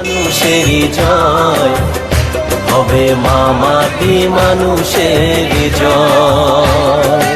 মানুষেরই জয় হবে, মা মাটি মানুষেরই জয়।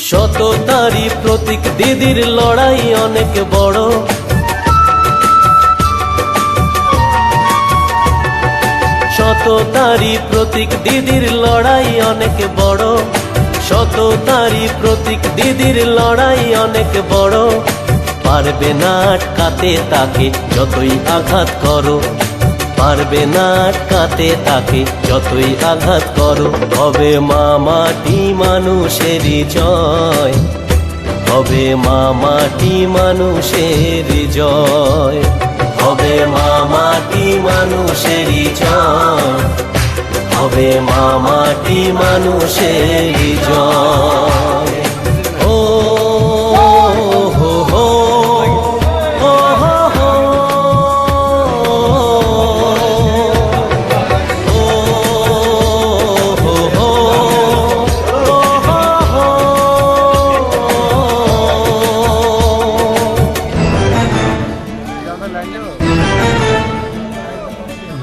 সততারই প্রতীক দিদির লড়াই অনেক বড়, সততারই প্রতীক দিদির লড়াই অনেক বড়, সততারই প্রতীক দিদির লড়াই অনেক বড়। পারবে না আটকাতে তাকে যতই আঘাত করো, পারবে না আটকাতে তাকে যতই আঘাত করো। হবে মা মাটি মানুষেরই জয় হবে, মা মাটি মানুষেরই জয় হবে, মা মাটি মানুষেরই জয় হবে, মা মাটি মানুষেরই জয়। ও হো হো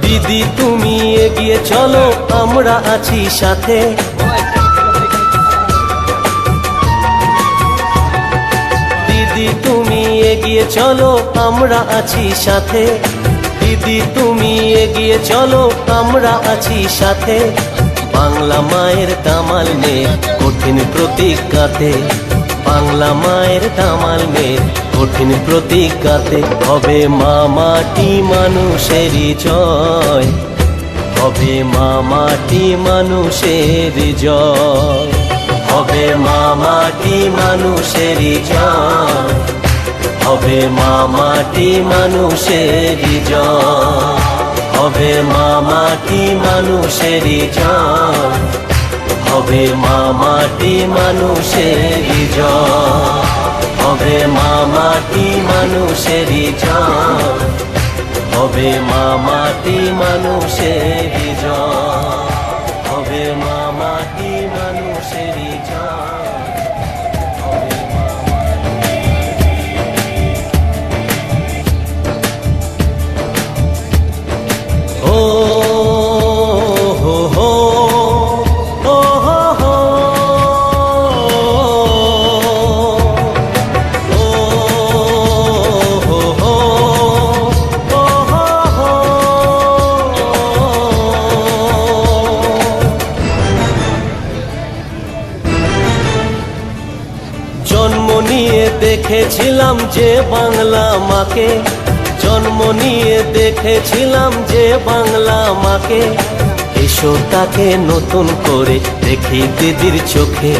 দিদি তুমি এগিয়ে চলো, আমরা আছি সাথে। দিদি তুমি এগিয়ে চলো, আমরা আছি সাথে। দিদি তুমি এগিয়ে চলো, আমরা আছি সাথে। বাংলা মায়ের দামাল মেয়ে কঠিন প্রতিজ্ঞাতে, বাংলা মায়ের দামাল মেয়ে কঠিন প্রতিজ্ঞাতে। হবে মা মাটি মানুষেরই জয় হবে, মা মাটি মানুষেরই জয় হবে, মা মাটি মানুষেরই জয় হবে, মা মাটি মানুষেরই জয় হবে, মা মাটি মানুষেরই জয় হবে, মা মাটি মানুষেরই জয় হবে, মা মাটি মানুষেরই জয় হবে, মা মাটি মানুষেরই জয় হবে, মা মাটি মানুষেরই জয় হবে। ও হো হো জন্ম নিয়ে দেখেছিলাম যে বাংলা মাকে, জন্ম নিয়ে দেখেছিলাম যে বাংলা মাকে। এসো তাকে নতুন করে দেখি দিদির চোখে,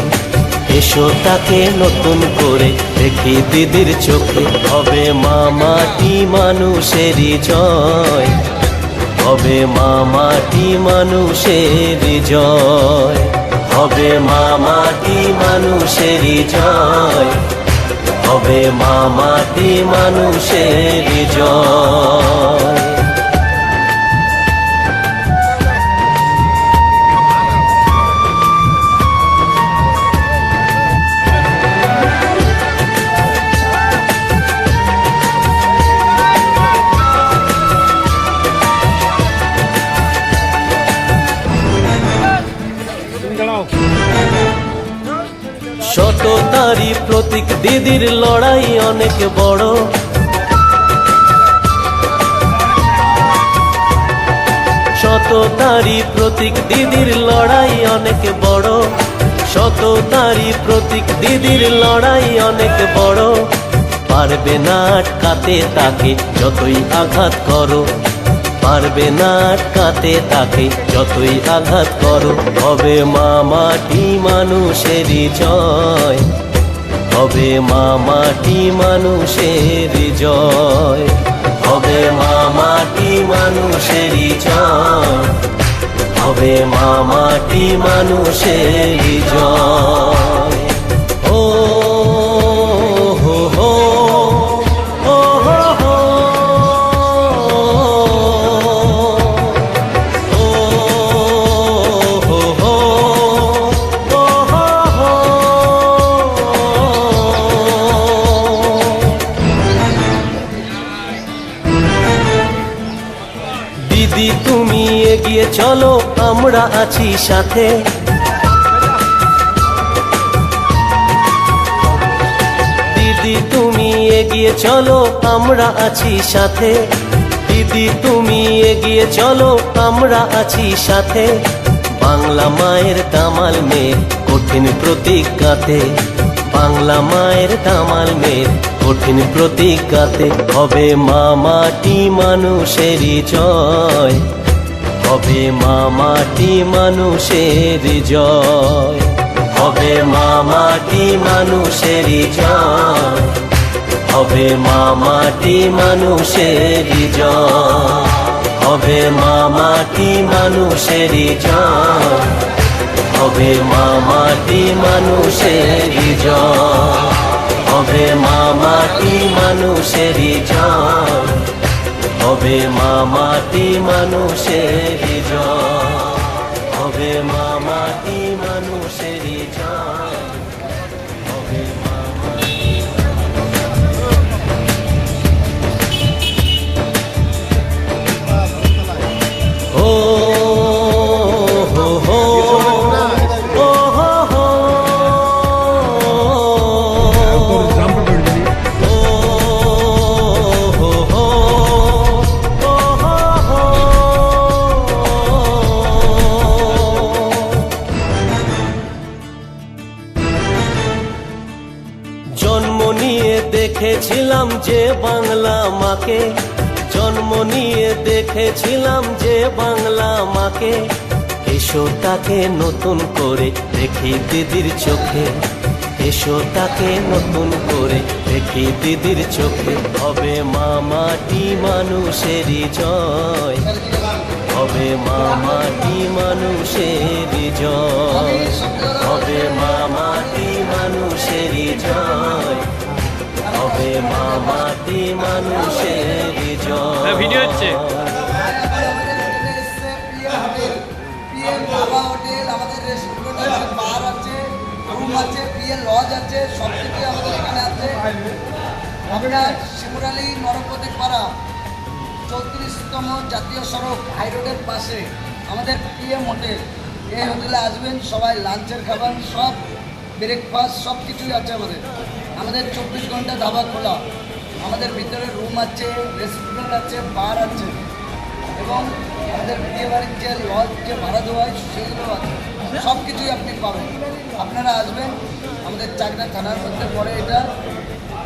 এসো তাকে নতুন করে দেখি দিদির চোখে। হবে মা মাটি মানুষেরই জয় হবে, মা মাটি মানুষেরই জয় হবে, মা মাটি মানুষেরই জয় হবে, মা মাটি মানুষেরই জয়। সততারই প্রতীক দিদির লড়াই অনেক বড়, সততারই প্রতীক দিদির লড়াই অনেক বড়, সততারই প্রতীক দিদির লড়াই অনেক বড়। পারবে না আটকাতে তাকে যতই আঘাত করো, পারবে না আটকাতে তাকে যতই আঘাত করো। হবে মা মাটি মানুষেরই জয় হবে, মা মাটি মানুষেরই জয় হবে, মা মাটি মানুষেরই জয় হবে, মা মাটি মানুষেরই জয়। এগিয়ে চলো আমরা আছি সাথে। দিদি তুমি এগিয়ে চলো আমরা আছি সাথে। দিদি তুমি এগিয়ে চলো আমরা আছি সাথে। বাংলা মায়ের দামাল মেয়ের কঠিন প্রতিজ্ঞাতে, বাংলা মায়ের দামাল মেয়ের কঠিন প্রতিজ্ঞাতে হবে মা মাটি মানুষেরই জয়, হবে মা মাটি মানুষের জয়, হবে মা মাটি মানুষেরই জয়, হবে মা মাটি মানুষেরই জয়, হবে মা মাটি মানুষেরই জয়, হবে মা মাটি মানুষেরই জয়, হবে মা মাটি মানুষেরই জয়, হবে মা মাটি মানুষেরই জয়, হবে মা মাটি মানুষেরই জয়, হবে মা মাটি। ও হো হো ও হো হো জন্ম নিয়ে দেখেছিলাম যে বাংলা মাকে, জন্ম নিয়ে দেখেছিলাম যে বাংলা মাকে। এসো তাকে নতুন করে দেখি দিদির চোখে, এসো তাকে নতুন করে দেখি দিদির চোখে। হবে মা মাটি মানুষেরই জয়, হবে মা মাটি মানুষেরই জয়, হবে মা মাটি মানুষেরই জয়, হবে মা মাটি মানুষেরই জয়। ভিডিও হচ্ছে আমাদের রেস্টুরেন্ট আছে, বার আছে, রুম আছে, লজ আছে, সব কিছু আমাদের এখানে আছে। আপনার শিমুরালী নরপতি পাড়া 34তম জাতীয় সড়ক হাই রোডের পাশে আমাদের পিএম হোটেল। এই হোটেলে আসবেন সবাই, লাঞ্চের খাবার সব, ব্রেকফাস্ট সব কিছুই আছে আমাদের। আমাদের 24 ঘন্টা ধাবা খোলা, আমাদের ভিতরে রুম আছে, রেস্টুরেন্ট আছে, বার আছে, এবং আমাদের বিয়ে বাড়ির যে লজ যে ভাড়া দেওয়া হয় সেগুলো আছে, সব কিছুই আপনি পাবেন। আপনারা আসবেন, আমাদের চাকদা থানার মধ্যে পড়ে এটা,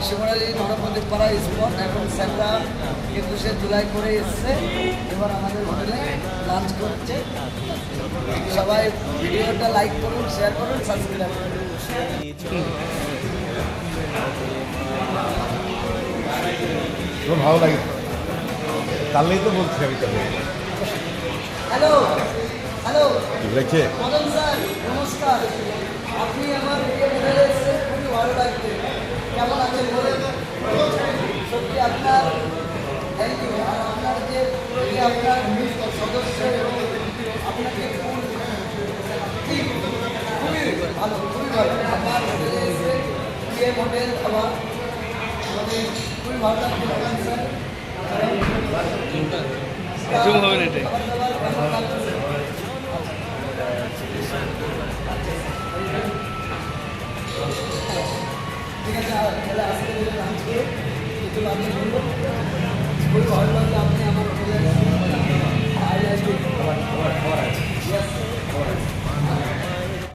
শিমুরালী নরপতি পাড়া স্পট। এখন স্যাররা 21শে জুলাই করে এসছে, এবার আমাদের হোটেলে লাঞ্চ করছে। সবাই ভিডিওটা লাইক করুন, শেয়ার করুন, সাবস্ক্রাইব করুন। ভালো লাগে, কালই তো বলছি আমি তাহলে। হ্যালো হ্যালো ঠিক আছে মদন স্যার, নমস্কার। আপনি আমার বিয়ে হোটেলে এসেছেন, খুবই ভালো লাগছে। কেমন আছেন বলেন? সত্যি আপনার থ্যাংক ইউ। আর আপনার যে আপনার সদস্য এবং আপনাকে খুবই ভালো, খুবই ভালো। আপনার হোটেলে এসে বিয়ে হোটেল খাবার আমাদের খুবই ভালো লাগছে স্যার। জুম হবে না এটাই। ঠিক আছে, তাহলে আজকে লাঞ্চ করে কিছু লাঞ্চ করবো।